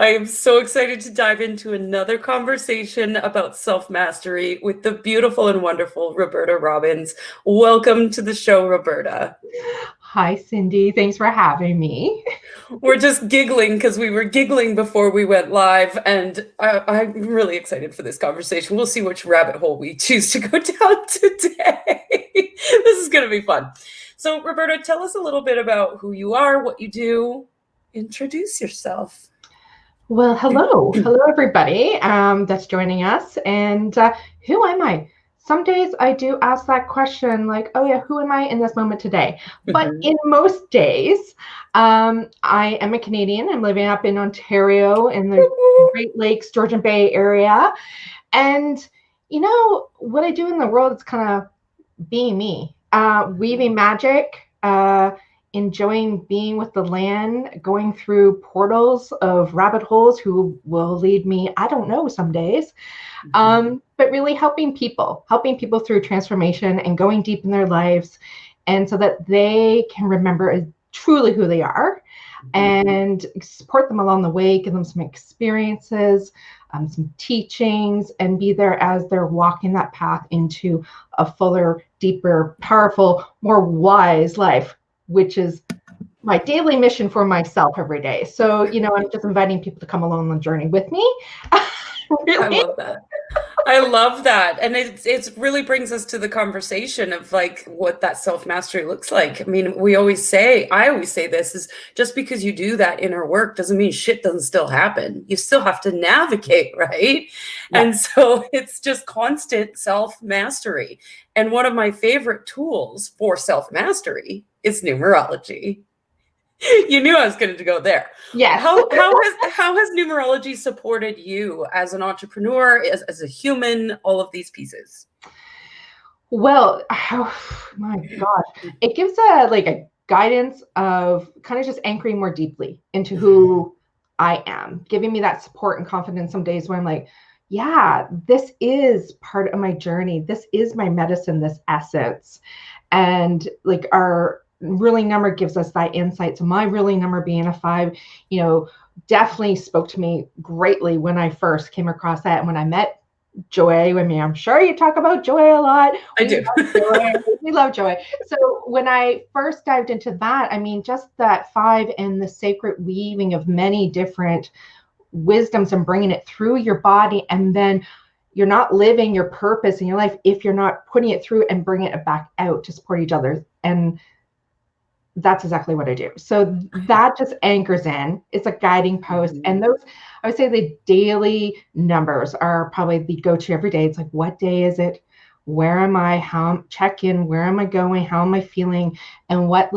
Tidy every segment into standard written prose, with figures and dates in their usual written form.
I am so excited to dive into another conversation about self-mastery with the beautiful and wonderful Roberta Robbins. Welcome to the show, Roberta. Hi, Cindy. Thanks for having me. We're just giggling because we were giggling before we went live, and I'm really excited for this conversation. We'll see which rabbit hole we choose to go down today. This is going to be fun. So, Roberta, tell us a little bit about who you are, what you do. Introduce yourself. Well, hello. Hello, everybody that's joining us. And who am I? Some days I do ask that question like, oh, yeah, who am I in this moment today? But in most days, I am a Canadian. I'm living up in Ontario in the Great Lakes, Georgian Bay area. And, what I do in the world is kind of being me, weaving magic, enjoying being with the land, going through portals of rabbit holes who will lead me, I don't know, some days, but really helping people through transformation and going deep in their lives, and so that they can remember truly who they are and support them along the way, give them some experiences, some teachings, and be there as they're walking that path into a fuller, deeper, powerful, more wise life, which is my daily mission for myself every day. So, I'm just inviting people to come along the journey with me. Really? I love that. And it really brings us to the conversation of like what that self-mastery looks like. I mean, I always say this is just because you do that inner work doesn't mean shit doesn't still happen. You still have to navigate, right? Yeah. And so it's just constant self-mastery. And one of my favorite tools for self-mastery is numerology. You knew I was going to go there. Yes. How has numerology supported you as an entrepreneur, as a human, all of these pieces? Well, oh my gosh, it gives a guidance of kind of just anchoring more deeply into who I am, giving me that support and confidence some days when I'm like, yeah, this is part of my journey. This is my medicine, this essence. And like our ruling number gives us that insight. So my ruling number being a 5, definitely spoke to me greatly when I first came across that. And when I met Joy, I mean, I'm sure you talk about Joy a lot. I do. We love Joy. So when I first dived into that, I mean, just that 5 and the sacred weaving of many different wisdoms and bringing it through your body, and then you're not living your purpose in your life if you're not putting it through and bringing it back out to support each other. And that's exactly what I do. So that just anchors in. It's a guiding post. And those, I would say the daily numbers are probably the go-to every day. It's like, what day is it? Where am I? How check in? Where am I going? How am I feeling? And what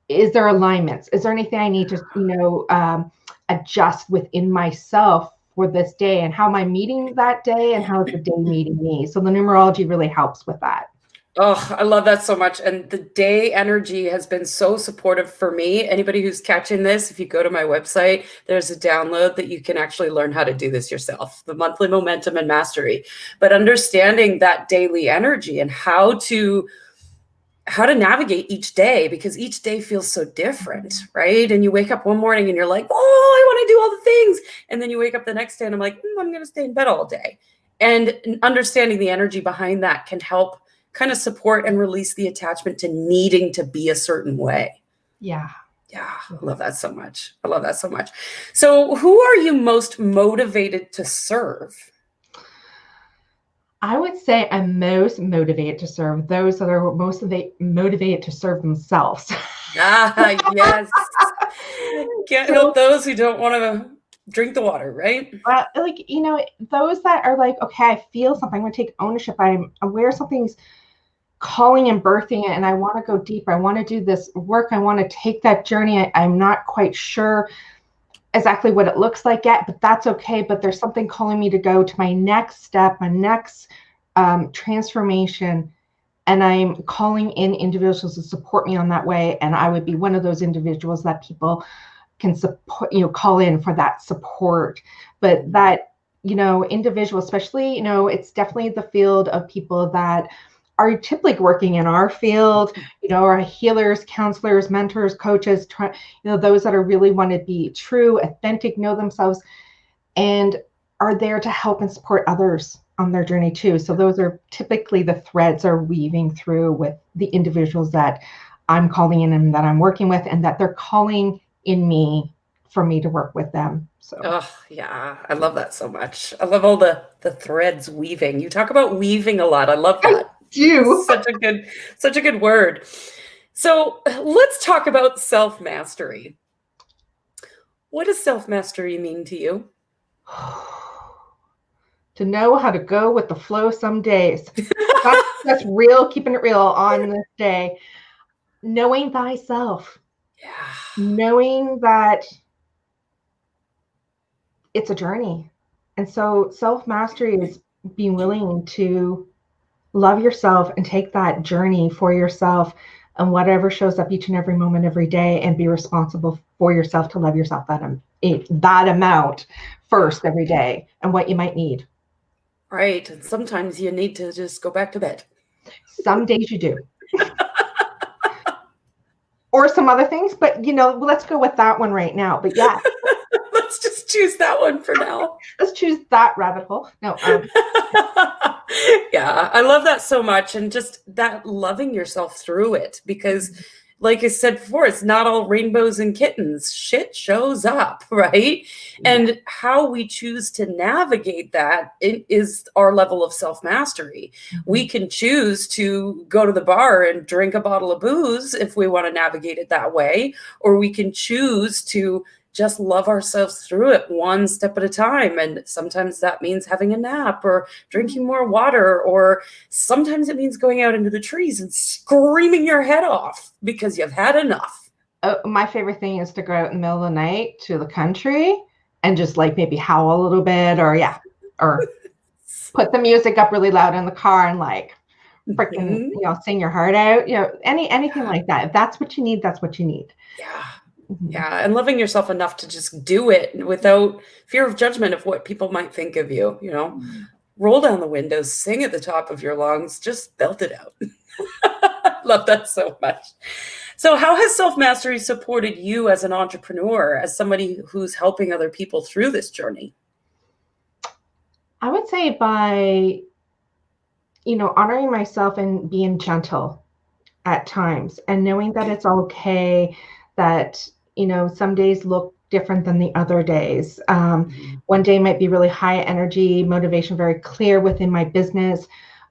is there alignments? Is there anything I need to, adjust within myself for this day? And how am I meeting that day? And how is the day meeting me? So the numerology really helps with that. Oh, I love that so much. And the day energy has been so supportive for me. Anybody who's catching this, if you go to my website, there's a download that you can actually learn how to do this yourself, the monthly momentum and mastery. But understanding that daily energy and how to navigate each day, because each day feels so different, right? And you wake up one morning and you're like, oh, I want to do all the things. And then you wake up the next day and I'm like, I'm going to stay in bed all day. And understanding the energy behind that can help kind of support and release the attachment to needing to be a certain way. Yeah. I love that so much. So who are you most motivated to serve? I would say I'm most motivated to serve those that are most motivated to serve themselves. Yes. Can't help those who don't want to drink the water, right? Those that are like, okay, I feel something, I'm going to take ownership. I'm aware something's calling and birthing it, and I want to go deeper. I want to do this work. I want to take that journey. I'm not quite sure exactly what it looks like yet, but that's okay. But there's something calling me to go to my next step, my next transformation. And I'm calling in individuals to support me on that way. And I would be one of those individuals that people can support, call in for that support. But that, individual, especially, it's definitely the field of people that are typically working in our field, are healers, counselors, mentors, coaches, those that are really want to be true, authentic, know themselves, and are there to help and support others on their journey too. So those are typically the threads are weaving through with the individuals that I'm calling in and that I'm working with, and that they're calling in me for me to work with them. So. Oh, yeah. I love that so much. I love all the threads weaving. You talk about weaving a lot. I love that. Do. Such a good word. So let's talk about self-mastery. What does self-mastery mean to you? To know how to go with the flow some days. That's real, keeping it real on this day. Knowing thyself. Yeah. Knowing that it's a journey. And so self-mastery is being willing to love yourself and take that journey for yourself and whatever shows up each and every moment, every day, and be responsible for yourself to love yourself that amount first every day and what you might need. Right. And sometimes you need to just go back to bed. Some days you do. Or some other things, but let's go with that one right now. But yeah. Let's just choose that one for now. Let's choose that rabbit hole. No. Yeah, I love that so much. And just that loving yourself through it, because like I said before, it's not all rainbows and kittens. Shit shows up, right? Yeah. And how we choose to navigate that is our level of self-mastery. We can choose to go to the bar and drink a bottle of booze if we want to navigate it that way, or we can choose to just love ourselves through it one step at a time. And sometimes that means having a nap or drinking more water, or sometimes it means going out into the trees and screaming your head off because you've had enough. My favorite thing is to go out in the middle of the night to the country and just like maybe howl a little bit, or put the music up really loud in the car and like freaking, sing your heart out, anything like that. If that's what you need, that's what you need. Yeah. Yeah. And loving yourself enough to just do it without fear of judgment of what people might think of you, roll down the windows, sing at the top of your lungs, just belt it out. Love that so much. So how has self-mastery supported you as an entrepreneur, as somebody who's helping other people through this journey? I would say by, honoring myself and being gentle at times, and knowing that it's okay that, some days look different than the other days. One day might be really high energy, motivation, very clear within my business,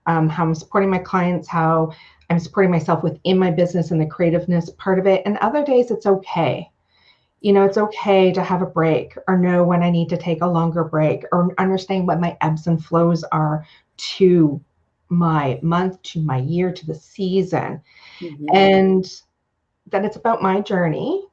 how I'm supporting my clients, how I'm supporting myself within my business and the creativeness part of it. And other days it's okay. It's okay to have a break, or know when I need to take a longer break, or understand what my ebbs and flows are to my month, to my year, to the season. And that it's about my journey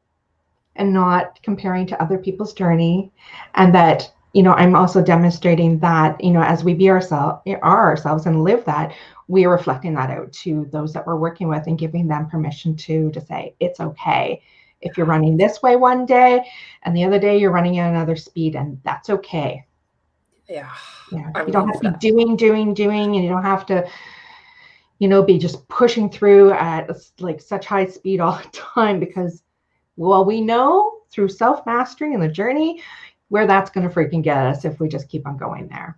and not comparing to other people's journey. And that, I'm also demonstrating that, as we be ourselves and live that, we are reflecting that out to those that we're working with and giving them permission to say, it's okay if you're running this way one day and the other day you're running at another speed, and that's okay. Yeah. You don't have to be doing, and you don't have to, be just pushing through at like such high speed all the time, because, well, we know through self-mastery and the journey where that's going to freaking get us if we just keep on going there.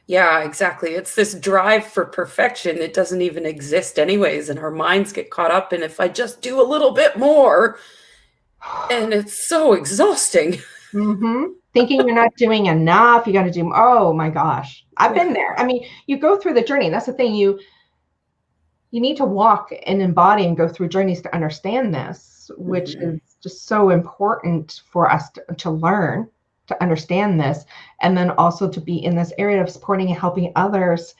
Yeah, exactly. It's this drive for perfection. It doesn't even exist anyways. And our minds get caught up in, if I just do a little bit more, and it's so exhausting. Thinking you're not doing enough. You got to do, oh my gosh, I've been there. I mean, you go through the journey. That's the thing. You need to walk and embody and go through journeys to understand this, which is just so important for us to learn, to understand this. And then also to be in this area of supporting and helping others.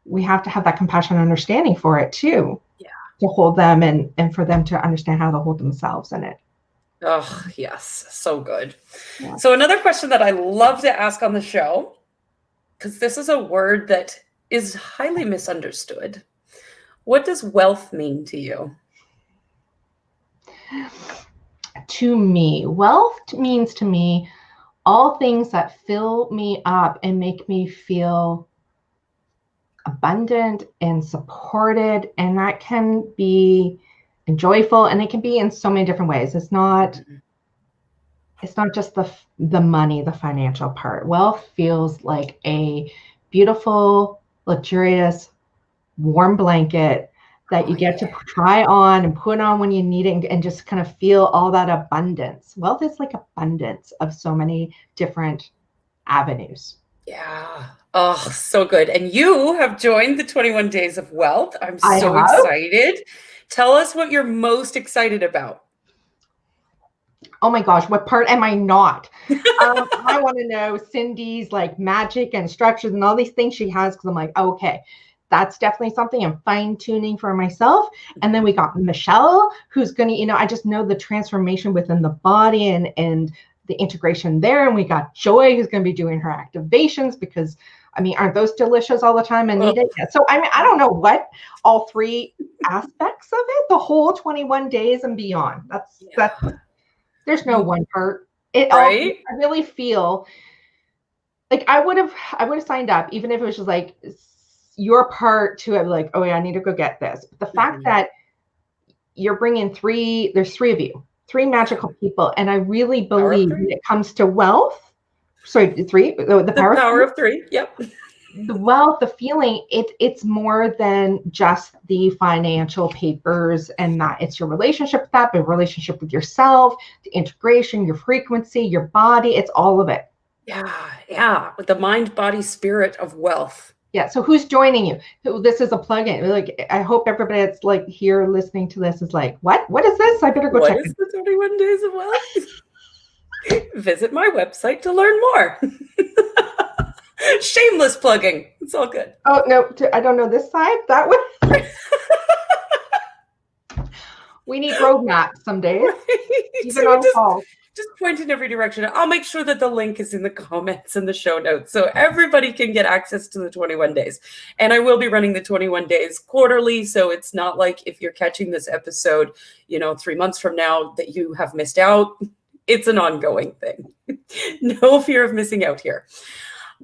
We have to have that compassion and understanding for it too. Yeah. To hold them and for them to understand how to hold themselves in it. Oh, yes. So good. Yeah. So another question that I love to ask on the show, because this is a word that is highly misunderstood. What does wealth mean to you? To me, wealth means to me all things that fill me up and make me feel abundant and supported, and that can be joyful, and it can be in so many different ways. It's not just the money, the financial part. Wealth feels like a beautiful, luxurious, warm blanket that you get to try on and put on when you need it, and just kind of feel all that abundance. Wealth is like abundance of so many different avenues. Yeah. Oh, so good. And you have joined the 21 Days of Wealth. I'm so have. excited. Tell us what you're most excited about. Oh my gosh, what part am I not? I want to know Cindy's like magic and structures and all these things she has, because I'm like, oh, okay, that's definitely something I'm fine tuning for myself. And then we got Michelle, who's going to, I just know the transformation within the body and the integration there. And we got Joy, who's going to be doing her activations, because aren't those delicious all the time and needed? Yeah. So I don't know what all three aspects of it, the whole 21 days and beyond. That's there's no one part. I really feel like I would have signed up, even if it was just like your part to it, like, oh yeah, I need to go get this. But the fact that you're bringing there's three of you, three magical people. And I really believe when it comes to wealth, the power of three. Yep. The wealth, the feeling, it's more than just the financial papers, and that it's your relationship with that, but relationship with yourself, the integration, your frequency, your body, it's all of it. Yeah. With the mind, body, spirit of wealth. Yeah. So who's joining you? This is a plug-in. Like, I hope everybody that's like here listening to this is like, what is this? I better go check it. What is the 21 Days of Wealth? Visit my website to learn more. Shameless plugging. It's all good. Oh, no, I don't know this side. That one. We need roadmaps some days. Right. Even on calls. Just point in every direction. I'll make sure that the link is in the comments and the show notes so everybody can get access to the 21 days. And I will be running the 21 days quarterly. So it's not like if you're catching this episode, 3 months from now that you have missed out. It's an ongoing thing. No fear of missing out here.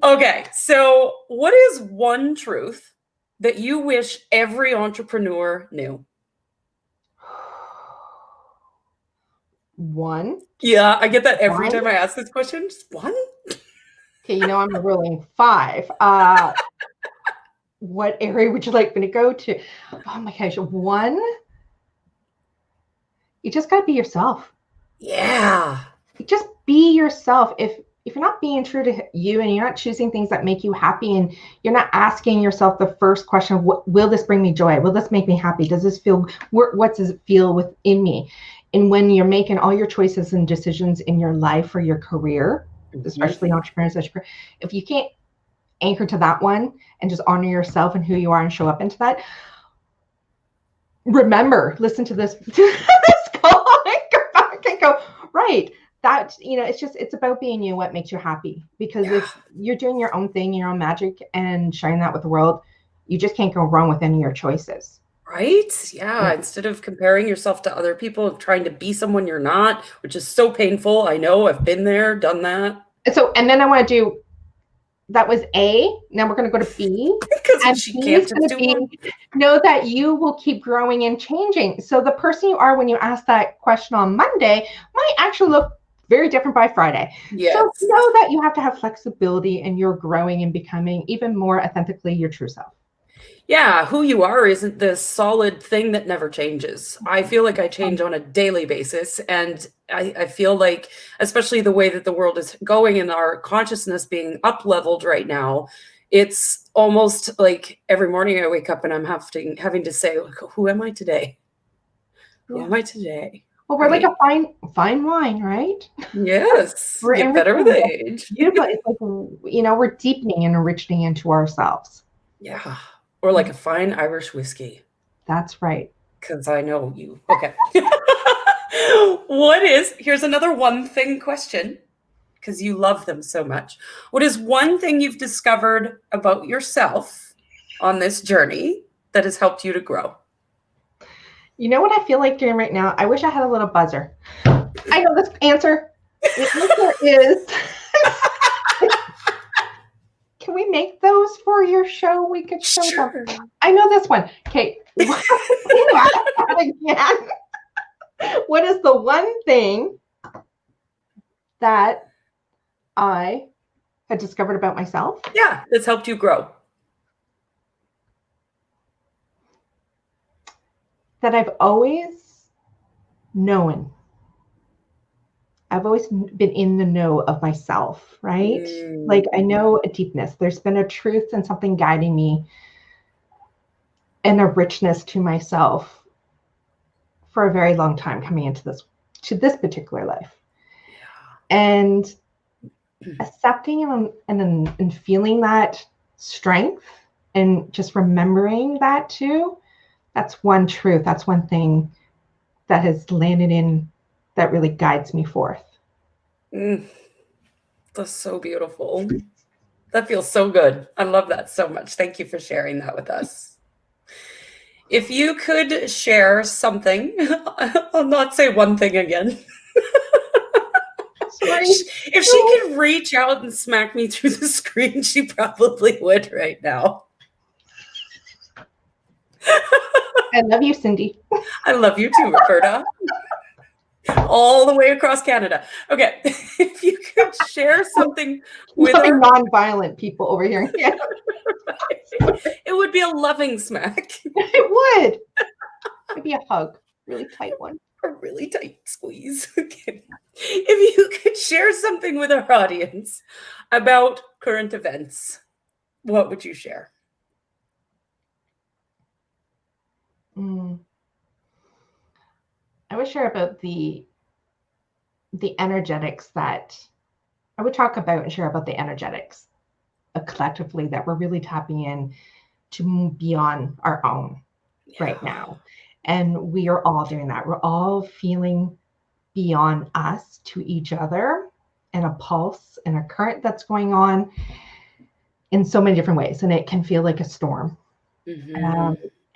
Okay. So what is one truth that you wish every entrepreneur knew? One. Yeah, I get that every time I ask this question. Just one? Okay, I'm rolling 5. What area would you like me to go to? Oh my gosh, 1. You just gotta be yourself. Yeah. Just be yourself. If you're not being true to you, and you're not choosing things that make you happy, and you're not asking yourself the first question, will this bring me joy? Will this make me happy? Does this feel, what does it feel within me? And when you're making all your choices and decisions in your life or your career, especially entrepreneurs, if you can't anchor to that one and just honor yourself and who you are and show up into that, remember, listen to this call and go back and go, right, that, it's about being you, what makes you happy. Because if you're doing your own thing, your own magic, and sharing that with the world, you just can't go wrong with any of your choices. Right? Yeah. Instead of comparing yourself to other people, trying to be someone you're not, which is so painful. I know, I've been there, done that. And then I want to do, that was A. Now we're going to go to B. Because she can't just do one. Know that you will keep growing and changing. So the person you are when you ask that question on Monday might actually look very different by Friday. Yes. So know that you have to have flexibility, and you're growing and becoming even more authentically your true self. Yeah, who you are isn't this solid thing that never changes. I feel like I change on a daily basis. And I feel like, especially the way that the world is going and our consciousness being up-leveled right now, it's almost like every morning I wake up and I'm having to say, who am I today? Who am I today? Well, we're like a fine wine, right? Yes. We get better with age. Beautiful. It's like, we're deepening and enriching into ourselves. Yeah. Or like a fine Irish whiskey. That's right. Because I know you. Okay. Here's another one thing question, because you love them so much. What is one thing you've discovered about yourself on this journey that has helped you to grow? You know what I feel like doing right now? I wish I had a little buzzer. I know this answer. The answer is... Can we make those for your show? We could show them. Sure. I know this one. Okay. Again. What is the one thing that I had discovered about myself? Yeah, that's helped you grow. That I've always known. I've always been in the know of myself, right? Like I know a deepness. There's been a truth and something guiding me and a richness to myself for a very long time coming into this particular life. Yeah. And accepting and feeling that strength and just remembering that too, that's one truth. That's one thing that has landed in that really guides me forth. That's so beautiful. That feels so good. I love that so much. Thank you for sharing that with us. If you could share something, I'll not say one thing again. Sorry. If she could reach out and smack me through the screen, she probably would right now. I love you, Cindy. I love you too, Roberta. All the way across Canada. Okay, if you could share something with our non-violent people over here. Yeah. It would be a loving smack. It would. It'd be a hug, really tight one. A really tight squeeze. Okay. If you could share something with our audience about current events, what would you share? I would share about the energetics that I would talk about and share about the energetics collectively that we're really tapping in to beyond our own right now. And we are all doing that. We're all feeling beyond us to each other and a pulse and a current that's going on in so many different ways. And it can feel like a storm.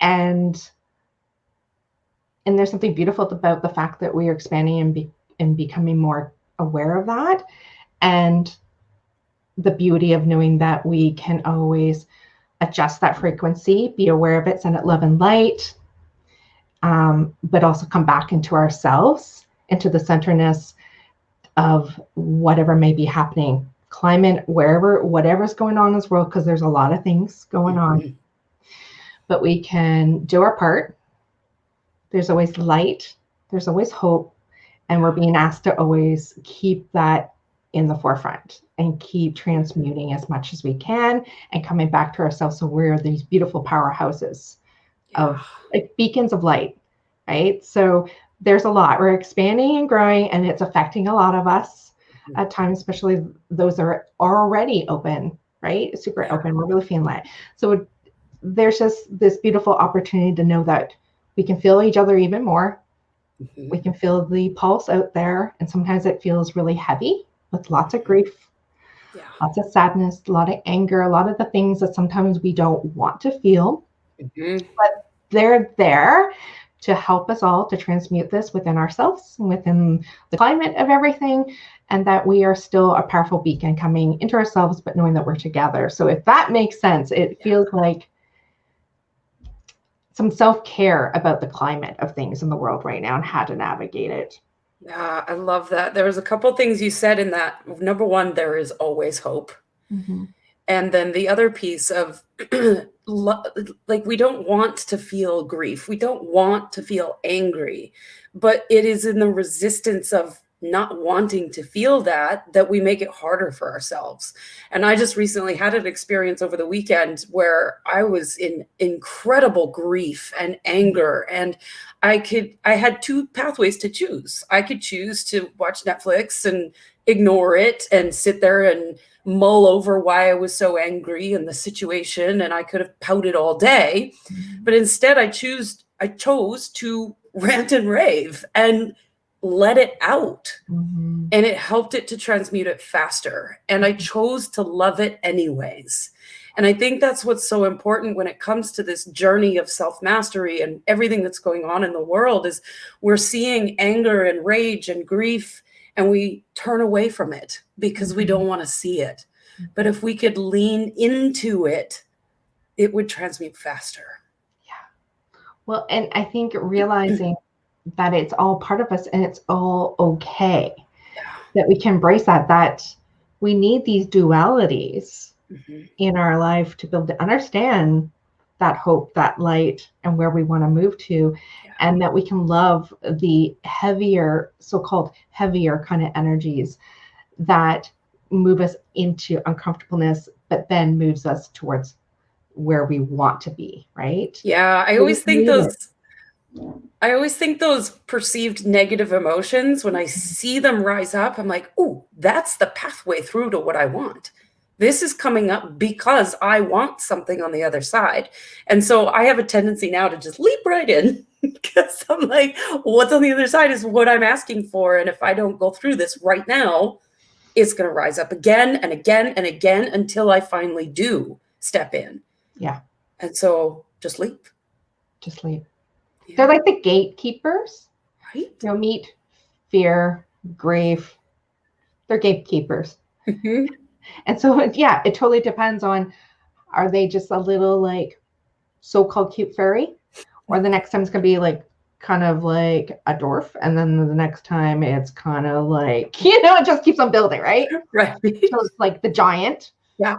And there's something beautiful about the fact that we are expanding and becoming more aware of that. And the beauty of knowing that we can always adjust that frequency, be aware of it, send it love and light, but also come back into ourselves, into the centerness of whatever may be happening, climate, whatever's going on in this world, because there's a lot of things going on. But we can do our part. There's always light, there's always hope, and we're being asked to always keep that in the forefront and keep transmuting as much as we can and coming back to ourselves. So we're these beautiful powerhouses of like beacons of light, right? So there's a lot. We're expanding and growing, and it's affecting a lot of us at times, especially those that are already open, right? Super open. We're really feeling that. So there's just this beautiful opportunity to know that we can feel each other even more. We can feel the pulse out there. And sometimes it feels really heavy with lots of grief, lots of sadness, a lot of anger, a lot of the things that sometimes we don't want to feel. But they're there to help us all to transmute this within ourselves, within the climate of everything, and that we are still a powerful beacon coming into ourselves, but knowing that we're together. So if that makes sense, it feels like some self-care about the climate of things in the world right now and how to navigate it. Yeah, I love that. There was a couple of things you said in that. Number one, there is always hope. And then the other piece of like, we don't want to feel grief. We don't want to feel angry, but it is in the resistance of not wanting to feel that we make it harder for ourselves. And I just recently had an experience over the weekend where I was in incredible grief and anger, and I had two pathways to choose. I could choose to watch Netflix and ignore it and sit there and mull over why I was so angry and the situation, and I could have pouted all day. But instead I chose to rant and rave and let it out. And it helped it to transmute it faster. And I chose to love it anyways. And I think that's what's so important when it comes to this journey of self-mastery and everything that's going on in the world, is we're seeing anger and rage and grief, and we turn away from it because we don't want to see it. But if we could lean into it it would transmute faster. Well, and I think realizing that it's all part of us and it's all okay, Yeah. that we can embrace that we need these dualities Mhm. in our life to be able to understand that hope, that light, and where we want to move to, Yeah. and that we can love the heavier, so-called heavier kind of energies that move us into uncomfortableness, but then moves us towards where we want to be, right? Yeah, We need it. I always think those perceived negative emotions, when I see them rise up, I'm like, "Ooh, that's the pathway through to what I want. This is coming up because I want something on the other side." And so I have a tendency now to just leap right in because I'm like, what's on the other side is what I'm asking for. And if I don't go through this right now, it's going to rise up again and again and again until I finally do step in. Yeah, And so just leap. just leave. They're Yeah. like the gatekeepers. Right? Meet, fear, grief. They're gatekeepers. Mhm. And so, yeah, it totally depends on, are they just a little like so-called cute fairy? Or the next time it's going to be like kind of like a dwarf. And then the next time it's kind of like, it just keeps on building, right? Right. So it's like the giant. Yeah.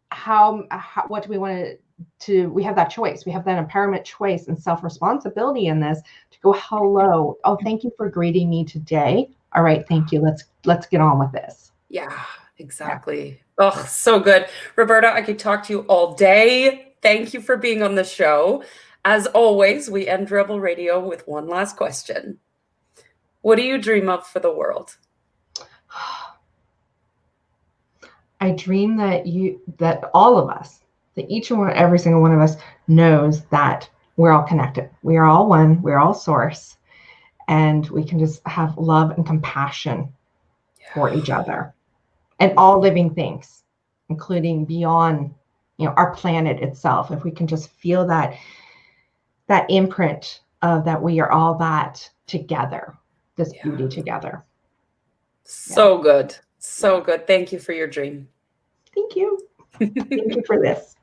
How what do we want to we have that choice. We have that empowerment choice and self-responsibility in this to go, hello. Oh, thank you for greeting me today. All right, thank you. Let's get on with this. Yeah, Yeah. exactly. Oh, so good. Roberta, I could talk to you all day. Thank you for being on the show. As always, we end Rebel Radio with one last question. What do you dream of for the world? I dream that all of us, that each and every single one of us knows that we're all connected. We are all one, we're all source, and we can just have love and compassion for each other and all living things, including beyond, our planet itself. If we can just feel that imprint of that we are all that together, this Yeah. beauty together. So good. So good. Thank you for your dream. Thank you. Thank you for this.